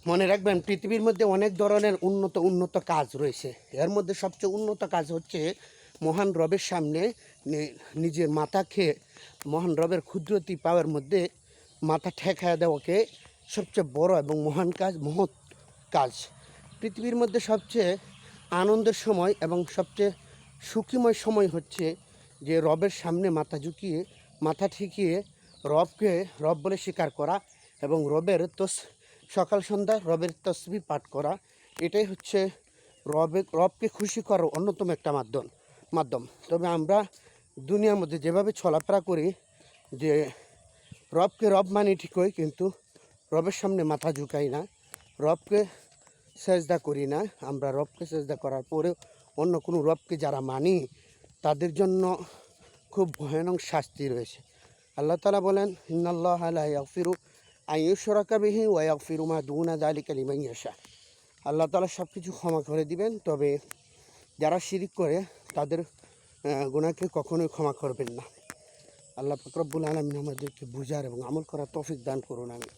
মনে রাখবেন পৃথিবীর মধ্যে অনেক ধরনের উন্নত কাজ রয়েছে। এর মধ্যে সবচেয়ে উন্নত কাজ হচ্ছে মহান রবের সামনে নিজের মাথাকে মহান রবের ক্ষুদ্রতি পাওয়ার মধ্যে মাথা ঠেকায় দেওয়াকে সবচেয়ে বড় এবং মহান কাজ, মহৎ কাজ। পৃথিবীর মধ্যে সবচেয়ে আনন্দের সময় এবং সবচেয়ে সুখীময় সময় হচ্ছে যে রবের সামনে মাথা ঝুঁকিয়ে মাথা ঠেকিয়ে রবকে রব বলে স্বীকার করা এবং সকাল সন্ধ্যা রবের তসবিহ পাঠ করা। এটাই হচ্ছে রবকে খুশি করার অন্যতম একটা মাধ্যম। তবে আমরা দুনিয়ার মধ্যে যেভাবে চলাফেরা করি, যে রবকে রব মানি ঠিকই, কিন্তু রবের সামনে মাথা ঝুঁকাই না, রবকে সেজদা করি না। আমরা রবকে সেজদা করার পরেও অন্য কোনো রবকে যারা মানি তাদের জন্য খুব ভয়ানক শাস্তি রয়েছে। আল্লাহ তাআলা বলেন, ইন্নাল্লাহা লা ইয়াগফিরু আন ইউশরাকা বিহি ওয়া ইয়াগফিরু মা দুনা যালিকা লিমান ইয়াশা। আল্লাহ তাআলা সব কিছু ক্ষমা করে দিবেন, তবে যারা শিরিক করে তাদের গুনাহকে কখনোই ক্ষমা করবেন না। আল্লাহ পাক রব্বুল আলামিন আমাদেরকে বুঝার এবং আমল করার তৌফিক দান করুন। আমি